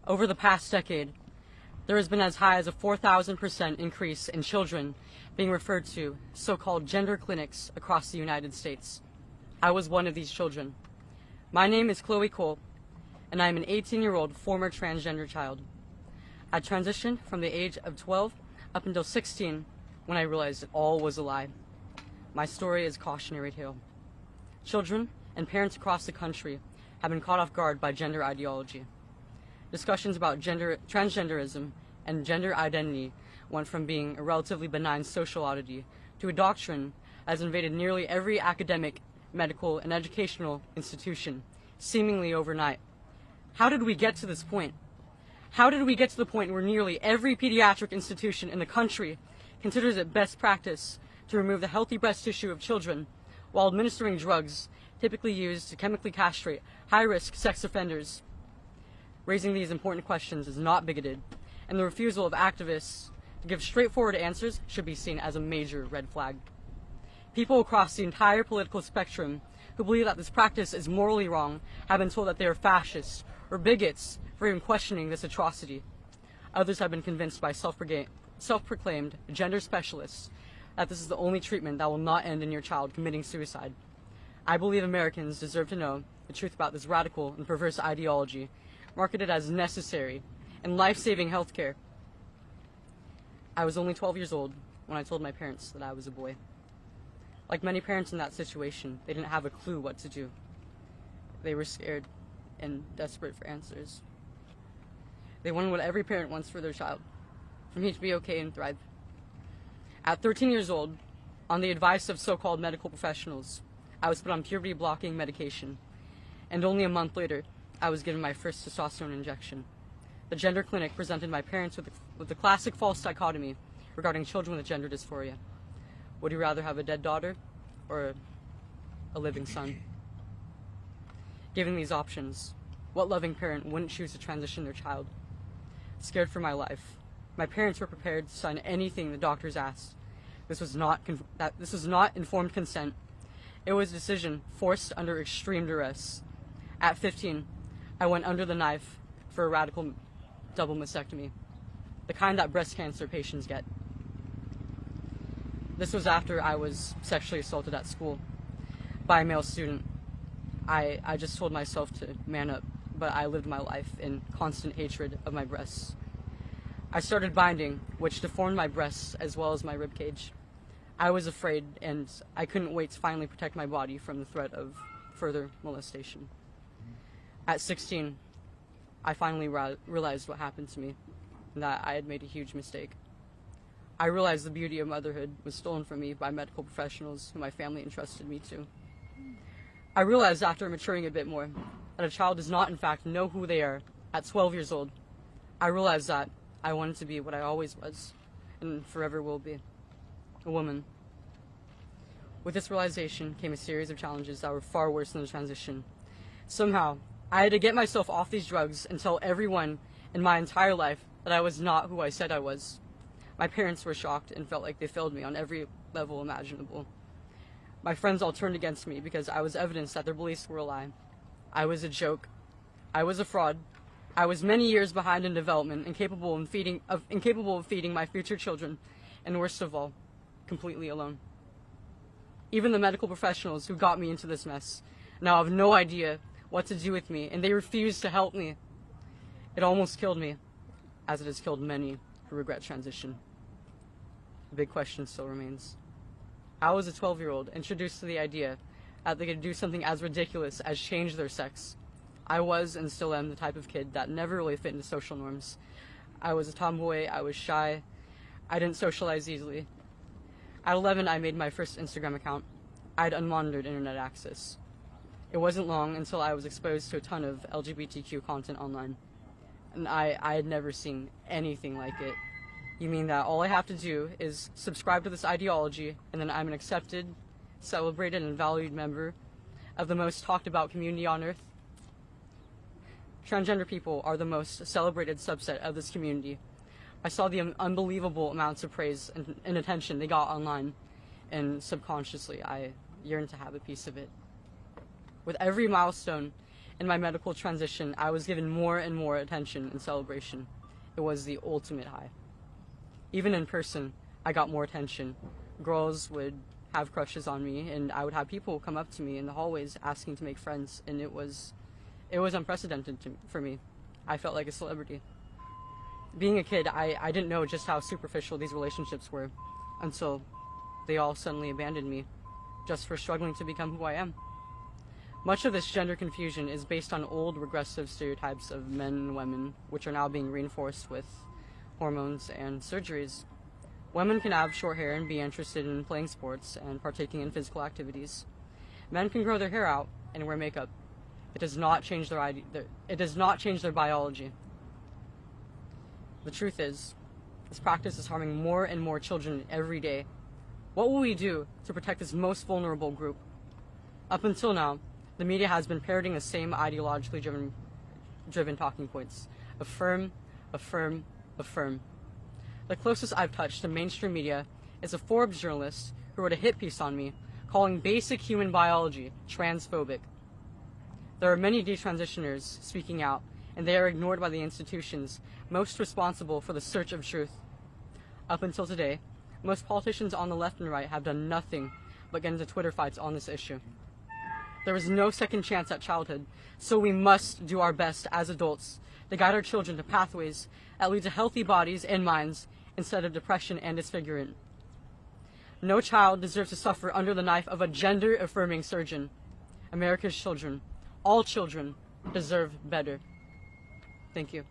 Over the past decade, there has been as high as a 4,000% increase in children being referred to so-called gender clinics across the United States. I was one of these children. My name is Chloe Cole, and I am an 18-year-old former transgender child. I transitioned from the age of 12 up until 16 when I realized it all was a lie. My story is a cautionary tale. Children and parents across the country have been caught off guard by gender ideology. Discussions about transgenderism and gender identity went from being a relatively benign social oddity to a doctrine that has invaded nearly every academic, medical, and educational institution, seemingly overnight. How did we get to this point? How did we get to the point where nearly every pediatric institution in the country considers it best practice to remove the healthy breast tissue of children while administering drugs typically used to chemically castrate high-risk sex offenders? Raising these important questions is not bigoted, and the refusal of activists to give straightforward answers should be seen as a major red flag. People across the entire political spectrum who believe that this practice is morally wrong have been told that they are fascists or bigots for even questioning this atrocity. Others have been convinced by self-proclaimed gender specialists that this is the only treatment that will not end in your child committing suicide. I believe Americans deserve to know the truth about this radical and perverse ideology, marketed as necessary and life-saving healthcare. I was only 12 years old when I told my parents that I was a boy. Like many parents in that situation, they didn't have a clue what to do. They were scared and desperate for answers. They wanted what every parent wants for their child, for me to be okay and thrive. At 13 years old, on the advice of so-called medical professionals, I was put on puberty-blocking medication, and only a month later, I was given my first testosterone injection. The gender clinic presented my parents with the classic false dichotomy regarding children with gender dysphoria. Would you rather have a dead daughter or a living son? Given these options, what loving parent wouldn't choose to transition their child? Scared for my life, my parents were prepared to sign anything the doctors asked. This was not informed consent. It was a decision forced under extreme duress. At 15, I went under the knife for a radical double mastectomy, the kind that breast cancer patients get. This was after I was sexually assaulted at school by a male student. I just told myself to man up, but I lived my life in constant hatred of my breasts. I started binding, which deformed my breasts as well as my ribcage. I was afraid, and I couldn't wait to finally protect my body from the threat of further molestation. At 16, I finally realized what happened to me, and that I had made a huge mistake. I realized the beauty of motherhood was stolen from me by medical professionals who my family entrusted me to. I realized after maturing a bit more that a child does not in fact know who they are at 12 years old. I realized that I wanted to be what I always was, and forever will be, a woman. With this realization came a series of challenges that were far worse than the transition. Somehow, I had to get myself off these drugs and tell everyone in my entire life that I was not who I said I was. My parents were shocked and felt like they failed me on every level imaginable. My friends all turned against me because I was evidence that their beliefs were a lie. I was a joke. I was a fraud. I was many years behind in development, incapable of feeding my future children, and worst of all, completely alone. Even the medical professionals who got me into this mess now have no idea what to do with me, and they refuse to help me. It almost killed me, as it has killed many who regret transition. The big question still remains. How was a 12-year-old introduced to the idea that they could do something as ridiculous as change their sex? I was and still am the type of kid that never really fit into social norms. I was a tomboy, I was shy, I didn't socialize easily. At 11, I made my first Instagram account. I had unmonitored internet access. It wasn't long until I was exposed to a ton of LGBTQ content online, and I had never seen anything like it. You mean that all I have to do is subscribe to this ideology, and then I'm an accepted, celebrated, and valued member of the most talked about community on earth? Transgender people are the most celebrated subset of this community. I saw the unbelievable amounts of praise and attention they got online, and subconsciously I yearned to have a piece of it. With every milestone In my medical transition, I was given more and more attention and celebration. It was the ultimate high. Even in person, I got more attention. Girls would have crushes on me, and I would have people come up to me in the hallways asking to make friends, and it was unprecedented for me. I felt like a celebrity. Being a kid, I didn't know just how superficial these relationships were until they all suddenly abandoned me just for struggling to become who I am. Much of this gender confusion is based on old regressive stereotypes of men and women, which are now being reinforced with hormones and surgeries. Women can have short hair and be interested in playing sports and partaking in physical activities. Men can grow their hair out and wear makeup. It does not change their biology. The truth is, this practice is harming more and more children every day. What will we do to protect this most vulnerable group? Up until now, the media has been parroting the same ideologically driven talking points. Affirm, affirm, affirm. The closest I've touched to mainstream media is a Forbes journalist who wrote a hit piece on me calling basic human biology transphobic. There are many detransitioners speaking out, and they are ignored by the institutions most responsible for the search of truth. Up until today, most politicians on the left and right have done nothing but get into Twitter fights on this issue. There is no second chance at childhood, so we must do our best as adults to guide our children to pathways that lead to healthy bodies and minds instead of depression and disfigurement. No child deserves to suffer under the knife of a gender-affirming surgeon. America's children, all children, deserve better. Thank you.